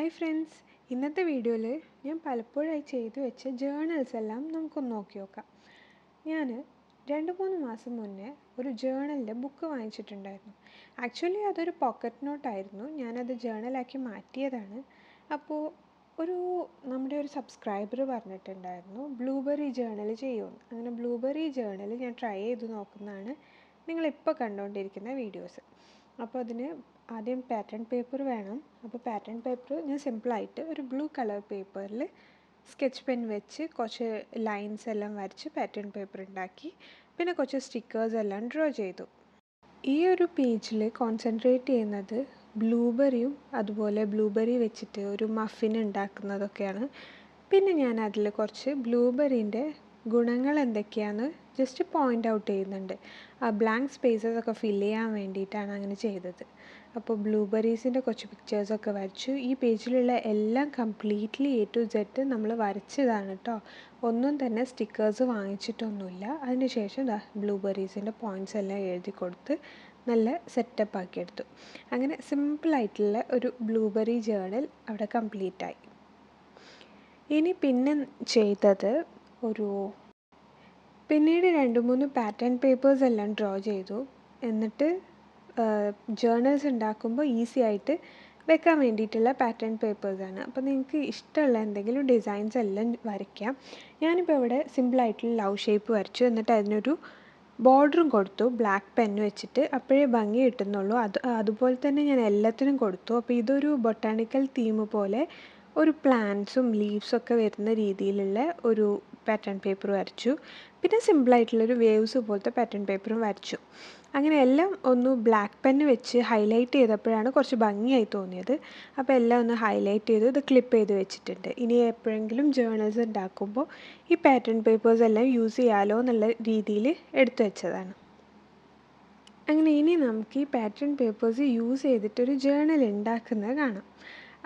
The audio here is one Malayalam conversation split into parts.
ഹായ് ഫ്രണ്ട്സ്, ഇന്നത്തെ വീഡിയോയിൽ ഞാൻ പലപ്പോഴായി ചെയ്തു വെച്ച ജേണൽസ് എല്ലാം നമുക്കൊന്ന് നോക്കി നോക്കാം. ഞാൻ 2-3 മാസം മുന്നേ ഒരു ജേണലിൻ്റെ ബുക്ക് വാങ്ങിച്ചിട്ടുണ്ടായിരുന്നു. ആക്ച്വലി അതൊരു പോക്കറ്റ് നോട്ടായിരുന്നു. ഞാനത് ജേണലാക്കി മാറ്റിയതാണ്. അപ്പോൾ നമ്മുടെ ഒരു സബ്സ്ക്രൈബർ പറഞ്ഞിട്ടുണ്ടായിരുന്നു ബ്ലൂബെറി ജേണൽ ചെയ്യുമെന്ന്. അങ്ങനെ ബ്ലൂബെറി ജേണൽ ഞാൻ ട്രൈ ചെയ്ത് നോക്കുന്നതാണ് നിങ്ങളിപ്പോൾ കണ്ടുകൊണ്ടിരിക്കുന്ന വീഡിയോസ്. അപ്പോൾ അതിന് ആദ്യം പാറ്റേൺ പേപ്പർ വേണം. അപ്പോൾ പാറ്റേൺ പേപ്പർ ഞാൻ സിമ്പിളായിട്ട് ഒരു ബ്ലൂ കളർ പേപ്പറിൽ സ്കെച്ച് പെൻ വെച്ച് കുറച്ച് ലൈൻസ് എല്ലാം വരച്ച് പാറ്റേൺ പേപ്പർ ഉണ്ടാക്കി. പിന്നെ കുറച്ച് സ്റ്റിക്കേഴ്സ് എല്ലാം ഡ്രോ ചെയ്തു. ഈ ഒരു പേജിൽ കോൺസെൻട്രേറ്റ് ചെയ്യുന്നത് ബ്ലൂബെറിയും അതുപോലെ ബ്ലൂബെറി വെച്ചിട്ട് ഒരു മഫിൻ ഉണ്ടാക്കുന്നതൊക്കെയാണ്. പിന്നെ ഞാൻ അതിൽ കുറച്ച് ബ്ലൂബെറീൻ്റെ ഗുണങ്ങൾ എന്തൊക്കെയാണെന്ന് ജസ്റ്റ് പോയിൻ്റ് ഔട്ട് ചെയ്യുന്നുണ്ട്. ആ ബ്ലാങ്ക് സ്പേസസ് ഒക്കെ ഫില്ല് ചെയ്യാൻ വേണ്ടിയിട്ടാണ് അങ്ങനെ ചെയ്തത്. അപ്പോൾ ബ്ലൂബെറീസിൻ്റെ കുറച്ച് പിക്ചേഴ്സൊക്കെ വരച്ചു. ഈ പേജിലുള്ള എല്ലാം കംപ്ലീറ്റ്ലി A to Z നമ്മൾ വരച്ചതാണ് കേട്ടോ. ഒന്നും തന്നെ സ്റ്റിക്കേഴ്സ് വാങ്ങിച്ചിട്ടൊന്നുമില്ല. അതിനുശേഷം ബ്ലൂബെറീസിൻ്റെ പോയിൻറ്റ്സ് എല്ലാം എഴുതി കൊടുത്ത് നല്ല സെറ്റപ്പ് ആക്കിയെടുത്തു. അങ്ങനെ സിമ്പിളായിട്ടുള്ള ഒരു ബ്ലൂബെറി ജേണൽ അവിടെ കംപ്ലീറ്റായി. ഇനി പിന്നെ ചെയ്തത് പിന്നീട് 2-3 പാറ്റേൺ പേപ്പേഴ്സ് എല്ലാം ഡ്രോ ചെയ്തു. എന്നിട്ട് ജേണൽസ് ഉണ്ടാക്കുമ്പോൾ ഈസി ആയിട്ട് വെക്കാൻ വേണ്ടിയിട്ടുള്ള പാറ്റേൺ പേപ്പേഴ്സാണ്. അപ്പോൾ നിങ്ങൾക്ക് ഇഷ്ടമുള്ള എന്തെങ്കിലും ഡിസൈൻസ് എല്ലാം വരയ്ക്കാം. ഞാനിപ്പോൾ ഇവിടെ സിമ്പിളായിട്ടുള്ള ലവ് ഷേപ്പ് വരച്ചു. എന്നിട്ട് അതിനൊരു ബോർഡറും കൊടുത്തു ബ്ലാക്ക് പെന്ന് വെച്ചിട്ട്. അപ്പോഴേ ഭംഗി കിട്ടുന്നുള്ളൂ. അതുപോലെ തന്നെ ഞാൻ എല്ലാത്തിനും കൊടുത്തു. അപ്പോൾ ഇതൊരു ബൊട്ടാണിക്കൽ തീം പോലെ ഒരു പ്ലാന്റ്സും ലീവ്സൊക്കെ വരുന്ന രീതിയിലുള്ള ഒരു പാറ്റേൺ പേപ്പർ വരച്ചു. പിന്നെ സിമ്പിളായിട്ടുള്ളൊരു വേവ്സ് പോലത്തെ പാറ്റേൺ പേപ്പറും വരച്ചു. അങ്ങനെ എല്ലാം ഒന്ന് ബ്ലാക്ക് പെന്ന് വെച്ച് ഹൈലൈറ്റ് ചെയ്തപ്പോഴാണ് കുറച്ച് ഭംഗിയായി തോന്നിയത്. അപ്പോൾ എല്ലാം ഒന്ന് ഹൈലൈറ്റ് ചെയ്ത് ഇത് ക്ലിപ്പ് ചെയ്ത് വെച്ചിട്ടുണ്ട്. ഇനി എപ്പോഴെങ്കിലും ജേണൽസ് ഉണ്ടാക്കുമ്പോൾ ഈ പാറ്റേൺ പേപ്പേഴ്സ് എല്ലാം യൂസ് ചെയ്യാമല്ലോ എന്നുള്ള രീതിയിൽ എടുത്തു വെച്ചതാണ്. അങ്ങനെ ഇനി നമുക്ക് ഈ പാറ്റേൺ പേപ്പേഴ്സ് യൂസ് ചെയ്തിട്ടൊരു ജേണൽ ഉണ്ടാക്കുന്നത് കാണാം.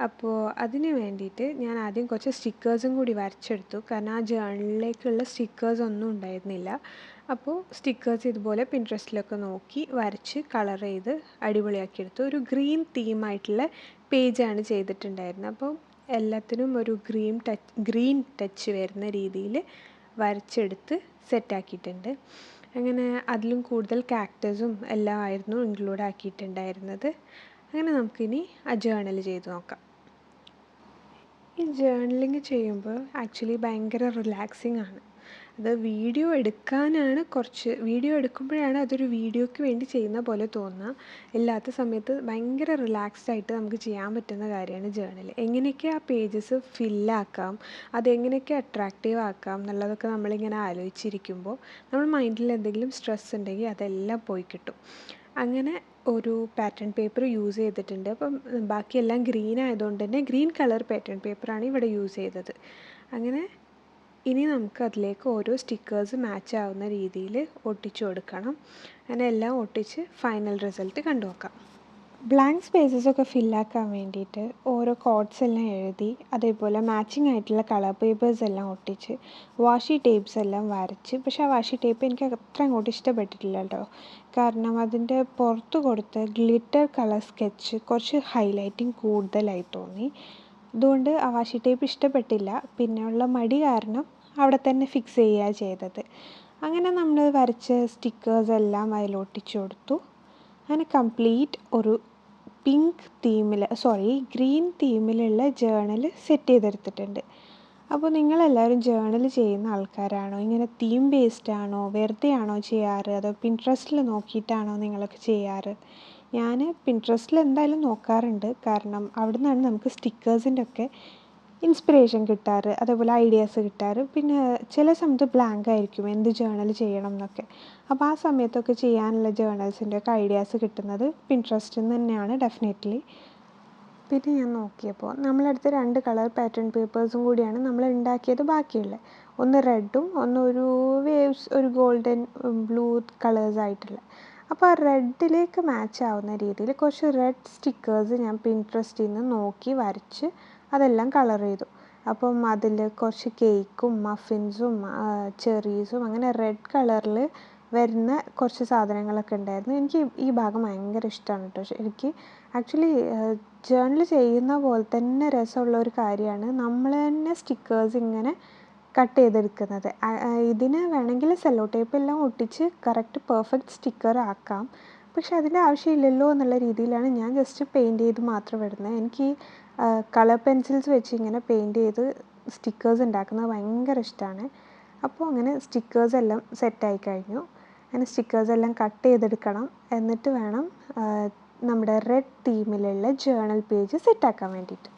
അപ്പോൾ അതിന് വേണ്ടിയിട്ട് ഞാൻ ആദ്യം കുറച്ച് സ്റ്റിക്കേഴ്സും കൂടി വരച്ചെടുത്തു. കാരണം ആ ജേണലിലേക്കുള്ള സ്റ്റിക്കേഴ്സ് ഒന്നും ഉണ്ടായിരുന്നില്ല. അപ്പോൾ സ്റ്റിക്കേഴ്സ് ഇതുപോലെ പിൻട്രസ്റ്റിലൊക്കെ നോക്കി വരച്ച് കളർ ചെയ്ത് അടിപൊളിയാക്കിയെടുത്തു. ഒരു ഗ്രീൻ തീമായിട്ടുള്ള പേജാണ് ചെയ്തിട്ടുണ്ടായിരുന്നത്. അപ്പോൾ എല്ലാത്തിനും ഒരു ഗ്രീൻ ടച്ച് വരുന്ന രീതിയിൽ വരച്ചെടുത്ത് സെറ്റാക്കിയിട്ടുണ്ട്. അങ്ങനെ അതിലും കൂടുതൽ കാക്ടസും എല്ലാം ആയിരുന്നു ഇൻക്ലൂഡ് ആക്കിയിട്ടുണ്ടായിരുന്നത്. അങ്ങനെ നമുക്കിനി ആ ജേണൽ ചെയ്ത് നോക്കാം. ഈ ജേർണലിങ് ചെയ്യുമ്പോൾ ആക്ച്വലി ഭയങ്കര റിലാക്സിങ് ആണ്. അത് വീഡിയോ എടുക്കുമ്പോഴാണ് അതൊരു വീഡിയോയ്ക്ക് വേണ്ടി ചെയ്യുന്ന പോലെ തോന്നുക. അല്ലാത്ത സമയത്ത് ഭയങ്കര റിലാക്സ്ഡ് ആയിട്ട് നമുക്ക് ചെയ്യാൻ പറ്റുന്ന കാര്യമാണ് ജേർണൽ. എങ്ങനെയൊക്കെ ആ പേജസ് ഫില്ലാക്കാം, അതെങ്ങനെയൊക്കെ അട്രാക്റ്റീവ് ആക്കാം എന്നുള്ളതൊക്കെ നമ്മളിങ്ങനെ ആലോചിച്ചിരിക്കുമ്പോൾ നമ്മൾ മൈൻഡിൽ എന്തെങ്കിലും സ്ട്രെസ് ഉണ്ടെങ്കിൽ അതെല്ലാം പോയി കിട്ടും. അങ്ങനെ ഒരു പാറ്റേൺ പേപ്പർ യൂസ് ചെയ്തിട്ടുണ്ട്. അപ്പം ബാക്കിയെല്ലാം ഗ്രീൻ ആയതുകൊണ്ട് തന്നെ ഗ്രീൻ കളർ പാറ്റേൺ പേപ്പറാണ് ഇവിടെ യൂസ് ചെയ്തത്. അങ്ങനെ ഇനി നമുക്ക് അതിലേക്ക് ഓരോ സ്റ്റിക്കേഴ്സ് മാച്ച് ആവുന്ന രീതിയിൽ ഒട്ടിച്ചു കൊടുക്കണം. അങ്ങനെ എല്ലാം ഒട്ടിച്ച് ഫൈനൽ റിസൾട്ട് കണ്ടു നോക്കാം. ബ്ലാങ്ക് സ്പേസസൊക്കെ ഫില്ലാക്കാൻ വേണ്ടിയിട്ട് ഓരോ കോഡ്സ് എല്ലാം എഴുതി, അതേപോലെ മാച്ചിങ് ആയിട്ടുള്ള കളർ പേപ്പേഴ്സ് എല്ലാം ഒട്ടിച്ച് വാഷി ടേപ്പ്സ് എല്ലാം വരച്ച്. പക്ഷേ ആ വാഷി ടേപ്പ് എനിക്ക് അത്ര അങ്ങോട്ട് ഇഷ്ടപ്പെട്ടിട്ടില്ല കേട്ടോ. കാരണം അതിൻ്റെ പുറത്ത് കൊടുത്ത ഗ്ലിറ്റർ കളർ സ്കെച്ച് കുറച്ച് ഹൈലൈറ്റിങ് കൂടുതലായി തോന്നി. അതുകൊണ്ട് ആ വാഷി ടേപ്പ് ഇഷ്ടപ്പെട്ടില്ല. പിന്നെ ഉള്ള മടി കാരണം അവിടെ തന്നെ ഫിക്സ് ചെയ്യുക ചെയ്തത്. അങ്ങനെ നമ്മൾ വരച്ച സ്റ്റിക്കേഴ്സ് എല്ലാം അതിലൊട്ടിച്ചു കൊടുത്തു. അങ്ങനെ കംപ്ലീറ്റ് ഒരു ഗ്രീൻ തീമിലുള്ള ജേണൽ സെറ്റ് ചെയ്തെടുത്തിട്ടുണ്ട്. അപ്പോൾ നിങ്ങളെല്ലാവരും ജേണൽ ചെയ്യുന്ന ആൾക്കാരാണോ? ഇങ്ങനെ തീം ബേസ്ഡ് ആണോ? വെറുതെ ആണോ ചെയ്യാറ്? അതോ പിൻട്രസ്റ്റിൽ നോക്കിയിട്ടാണോ നിങ്ങളൊക്കെ ചെയ്യാറ്? ഞാൻ പിൻട്രസ്റ്റിൽ എന്തായാലും നോക്കാറുണ്ട്. കാരണം അവിടെ നിന്നാണ് നമുക്ക് സ്റ്റിക്കേഴ്സിൻ്റെ ഒക്കെ ഇൻസ്പിറേഷൻ കിട്ടാറ്, അതേപോലെ ഐഡിയാസ് കിട്ടാറ്. പിന്നെ ചില സമയത്ത് ബ്ലാങ്ക് ആയിരിക്കും എന്ത് ജേണൽ ചെയ്യണം എന്നൊക്കെ. അപ്പോൾ ആ സമയത്തൊക്കെ ചെയ്യാനുള്ള ജേണൽസിൻ്റെ ഒക്കെ ഐഡിയാസ് കിട്ടുന്നത് പിൻട്രസ്റ്റിൽ നിന്ന് തന്നെയാണ് ഡെഫിനറ്റ്ലി. പിന്നെ ഞാൻ നോക്കിയപ്പോൾ നമ്മളടുത്ത് 2 കളർ പാറ്റേൺ പേപ്പേഴ്സും കൂടിയാണ് നമ്മൾ ഉണ്ടാക്കിയത് ബാക്കിയുള്ളത്. ഒന്ന് റെഡും ഒരു വേവ്സ്, ഒരു ഗോൾഡൻ ബ്ലൂ കളേഴ്സ് ആയിട്ടുള്ള. അപ്പോൾ ആ റെഡിലേക്ക് മാച്ച് ആവുന്ന രീതിയിൽ കുറച്ച് റെഡ് സ്റ്റിക്കേഴ്സ് ഞാൻ പിൻട്രസ്റ്റിൽ നിന്ന് നോക്കി വരച്ച് അതെല്ലാം കളർ ചെയ്തു. അപ്പം അതിൽ കുറച്ച് കേക്കും മഫിൻസും ചെറീസും അങ്ങനെ റെഡ് കളറിൽ വരുന്ന കുറച്ച് സാധനങ്ങളൊക്കെ ഉണ്ടായിരുന്നു. എനിക്ക് ഈ ഭാഗം ഭയങ്കര ഇഷ്ടമാണ് കേട്ടോ. എനിക്ക് ആക്ച്വലി ജേർണൽ ചെയ്യുന്ന പോലെ തന്നെ രസമുള്ള ഒരു കാര്യമാണ് നമ്മൾ തന്നെ സ്റ്റിക്കേഴ്സ് ഇങ്ങനെ കട്ട് ചെയ്തെടുക്കുന്നത്. ഇതിന് വേണമെങ്കിൽ സെല്ലോ ടേപ്പ് എല്ലാം ഒട്ടിച്ച് കറക്റ്റ് പെർഫെക്റ്റ് സ്റ്റിക്കർ ആക്കാം. പക്ഷെ അതിൻ്റെ ആവശ്യമില്ലല്ലോ എന്നുള്ള രീതിയിലാണ് ഞാൻ ജസ്റ്റ് പെയിൻറ്റ് ചെയ്ത് മാത്രം വിടുന്നത്. എനിക്ക് കളർ പെൻസിൽസ് വെച്ച് ഇങ്ങനെ പെയിൻറ്റ് ചെയ്ത് സ്റ്റിക്കേഴ്സ് ഉണ്ടാക്കുന്നത് ഭയങ്കര ഇഷ്ടമാണ്. അപ്പോൾ അങ്ങനെ സ്റ്റിക്കേഴ്സ് എല്ലാം സെറ്റായി കഴിഞ്ഞു. അങ്ങനെ സ്റ്റിക്കേഴ്സ് എല്ലാം കട്ട് ചെയ്തെടുക്കണം. എന്നിട്ട് വേണം നമ്മുടെ റെഡ് തീമിലുള്ള ജേർണൽ പേജ് സെറ്റാക്കാൻ വേണ്ടിയിട്ട്.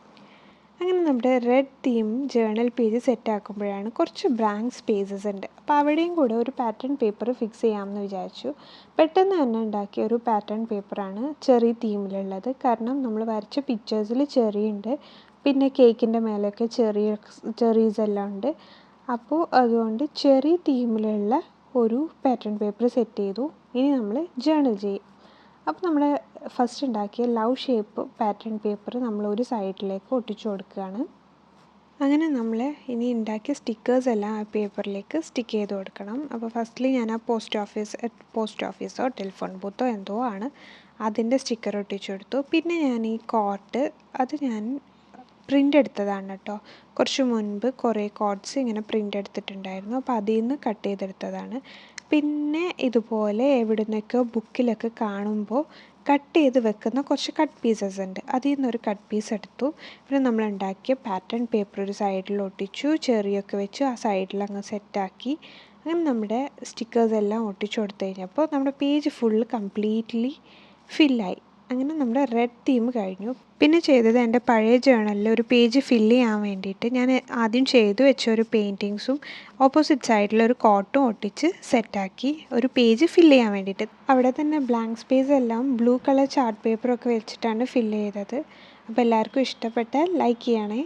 അങ്ങനെ നമ്മുടെ റെഡ് തീം ജേർണൽ പേജ് സെറ്റാക്കുമ്പോഴാണ് കുറച്ച് ബ്ലാങ്ക് സ്പേസസ് ഉണ്ട്. അപ്പോൾ അവിടെയും കൂടെ ഒരു പാറ്റേൺ പേപ്പർ ഫിക്സ് ചെയ്യാമെന്ന് വിചാരിച്ചു. പെട്ടെന്ന് തന്നെ ഉണ്ടാക്കിയ ഒരു പാറ്റേൺ പേപ്പറാണ് ചെറി തീമിലുള്ളത്. കാരണം നമ്മൾ വരച്ച പിക്ചേഴ്സിൽ ചെറി ഉണ്ട്, പിന്നെ കേക്കിൻ്റെ മേലെയൊക്കെ ചെറീസ് എല്ലാം ഉണ്ട്. അപ്പോൾ അതുകൊണ്ട് ചെറി തീമിലുള്ള ഒരു പാറ്റേൺ പേപ്പർ സെറ്റ് ചെയ്തു. ഇനി നമ്മൾ ജേർണൽ ചെയ്യും. അപ്പോൾ നമ്മൾ ഫസ്റ്റ് ഉണ്ടാക്കിയ ലവ് ഷേപ്പ് പാറ്റേൺ പേപ്പർ നമ്മൾ ഒരു സൈഡിലേക്ക് ഒട്ടിച്ചു കൊടുക്കുകയാണ്. അങ്ങനെ നമ്മൾ ഇനി ഉണ്ടാക്കിയ സ്റ്റിക്കേഴ്സ് എല്ലാം ആ പേപ്പറിലേക്ക് സ്റ്റിക്ക് ചെയ്ത് കൊടുക്കണം. അപ്പോൾ ഫസ്റ്റ്ലി ഞാൻ ആ പോസ്റ്റ് ഓഫീസോ ടെലിഫോൺ ബൂത്തോ എന്തോ ആണ് അതിൻ്റെ സ്റ്റിക്കർ ഒട്ടിച്ചു കൊടുത്തു. പിന്നെ ഞാൻ ഈ കോട്ട് അത് ഞാൻ പ്രിൻ്റ് എടുത്തതാണ് കേട്ടോ. കുറച്ച് മുൻപ് കുറേ കോട്ട്സ് ഇങ്ങനെ പ്രിൻ്റ് എടുത്തിട്ടുണ്ടായിരുന്നു. അപ്പോൾ അതിൽ നിന്ന് കട്ട് ചെയ്തെടുത്തതാണ്. പിന്നെ ഇതുപോലെ എവിടുന്നൊക്കെ ബുക്കിലൊക്കെ കാണുമ്പോൾ കട്ട് ചെയ്ത് വെക്കുന്ന കുറച്ച് കട്ട് പീസസ് ഉണ്ട്. അതിൽ നിന്നൊരു കട്ട് പീസ് എടുത്തു. പിന്നെ നമ്മൾ ഉണ്ടാക്കിയ പാറ്റേൺ പേപ്പർ ഒരു സൈഡിൽ ഒട്ടിച്ചു, ചെറിയൊക്കെ വെച്ച് ആ സൈഡിൽ അങ്ങ് സെറ്റാക്കി. അങ്ങനെ നമ്മുടെ സ്റ്റിക്കേഴ്സ് എല്ലാം ഒട്ടിച്ചു കൊടുത്തു കഴിഞ്ഞപ്പോൾ നമ്മുടെ പേജ് ഫുള്ള് കംപ്ലീറ്റ്ലി ഫില്ലായി. അങ്ങനെ നമ്മുടെ റെഡ് തീം കഴിഞ്ഞു. പിന്നെ ചെയ്തത് എൻ്റെ പഴയ ജേർണലിൽ ഒരു പേജ് ഫില്ല് ചെയ്യാൻ വേണ്ടിയിട്ട് ഞാൻ ആദ്യം ചെയ്തു വെച്ച ഒരു പെയിൻറ്റിങ്സും ഓപ്പോസിറ്റ് സൈഡിൽ ഒരു കോട്ടും ഒട്ടിച്ച് സെറ്റാക്കി ഒരു പേജ് ഫില്ല് ചെയ്യാൻ വേണ്ടിയിട്ട്. അവിടെ തന്നെ ബ്ലാങ്ക് സ്പേസ് എല്ലാം ബ്ലൂ കളർ ചാർട്ട് പേപ്പറൊക്കെ വെച്ചിട്ടാണ് ഫില്ല് ചെയ്തത്. അപ്പോൾ എല്ലാവർക്കും ഇഷ്ടപ്പെട്ടാൽ ലൈക്ക് ചെയ്യണേ.